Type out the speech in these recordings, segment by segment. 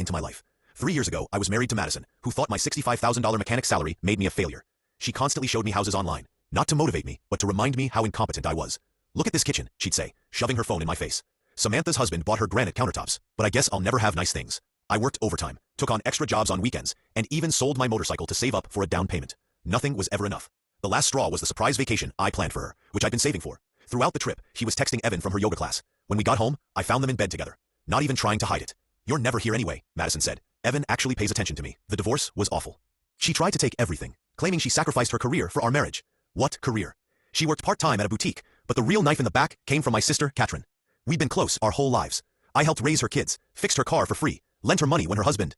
into my life. 3 years ago, I was married to Madison, who thought my $65,000 mechanic salary made me a failure. She constantly showed me houses online, not to motivate me, but to remind me how incompetent I was. Look at this kitchen, she'd say, shoving her phone in my face. Samantha's husband bought her granite countertops, but I guess I'll never have nice things. I worked overtime, took on extra jobs on weekends, and even sold my motorcycle to save up for a down payment. Nothing was ever enough. The last straw was the surprise vacation I planned for her, which I'd been saving for. Throughout the trip, she was texting Evan from her yoga class. When we got home, I found them in bed together. Not even trying to hide it. "You're never here anyway," Madison said. "Evan actually pays attention to me." The divorce was awful. She tried to take everything, claiming she sacrificed her career for our marriage. What career? She worked part-time at a boutique, but the real knife in the back came from my sister, Katrin. We'd been close our whole lives. I helped raise her kids, fixed her car for free, lent her money when her husband.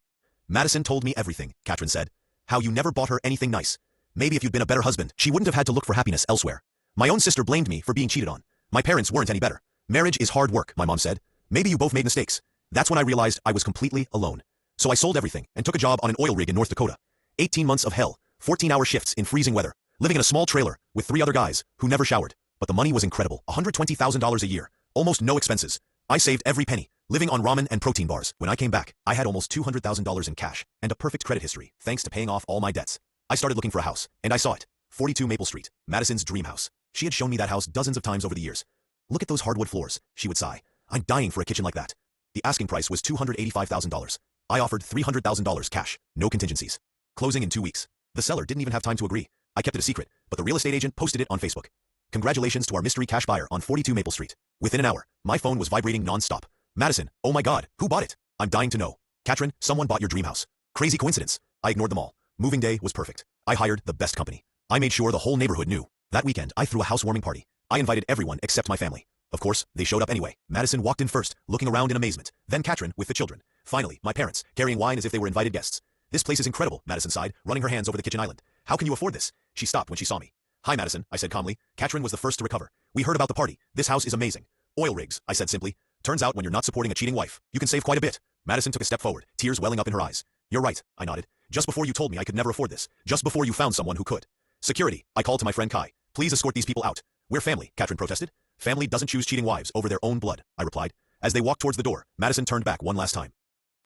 Madison told me everything, Katrin said. How you never bought her anything nice. Maybe if you'd been a better husband, she wouldn't have had to look for happiness elsewhere. My own sister blamed me for being cheated on. My parents weren't any better. Marriage is hard work, my mom said. Maybe you both made mistakes. That's when I realized I was completely alone. So I sold everything and took a job on an oil rig in North Dakota. 18 months of hell, 14-hour shifts in freezing weather, living in a small trailer with 3 other guys who never showered. But the money was incredible, $120,000 a year, almost no expenses. I saved every penny, living on ramen and protein bars. When I came back, I had almost $200,000 in cash and a perfect credit history, thanks to paying off all my debts. I started looking for a house, and I saw it. 42 Maple Street, Madison's dream house. She had shown me that house dozens of times over the years. "Look at those hardwood floors," she would sigh. "I'm dying for a kitchen like that." The asking price was $285,000. I offered $300,000 cash, no contingencies. Closing in 2 weeks. The seller didn't even have time to agree. I kept it a secret, but the real estate agent posted it on Facebook. "Congratulations to our mystery cash buyer on 42 Maple Street." Within an hour, my phone was vibrating non-stop. "Madison, oh my God, who bought it? I'm dying to know." "Katrin, someone bought your dream house." Crazy coincidence. I ignored them all. Moving day was perfect. I hired the best company. I made sure the whole neighborhood knew. That weekend, I threw a housewarming party. I invited everyone except my family. Of course, they showed up anyway. Madison walked in first, looking around in amazement. Then Katrin with the children. Finally, my parents, carrying wine as if they were invited guests. "This place is incredible," Madison sighed, running her hands over the kitchen island. "How can you afford this?" She stopped when she saw me. "Hi, Madison," I said calmly. Katrin was the first to recover. "We heard about the party. This house is amazing." "Oil rigs," I said simply. "Turns out when you're not supporting a cheating wife, you can save quite a bit." Madison took a step forward, tears welling up in her eyes. "You're right," I nodded. "Just before you told me I could never afford this. Just before you found someone who could." "Security," I called to my friend Kai. "Please escort these people out." "We're family," Katrin protested. "Family doesn't choose cheating wives over their own blood," I replied. As they walked towards the door, Madison turned back one last time.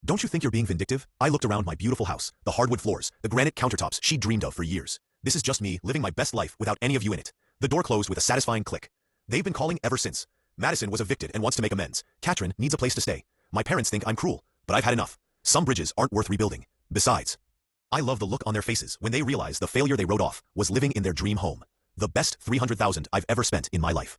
"Don't you think you're being vindictive?" I looked around my beautiful house, the hardwood floors, the granite countertops she dreamed of for years. "This is just me living my best life without any of you in it." The door closed with a satisfying click. "They've been calling ever since. Madison was evicted and wants to make amends. Katrin needs a place to stay. My parents think I'm cruel, but I've had enough. Some bridges aren't worth rebuilding. Besides," I love the look on their faces when they realized the failure they wrote off was living in their dream home. The best $300,000 I've ever spent in my life.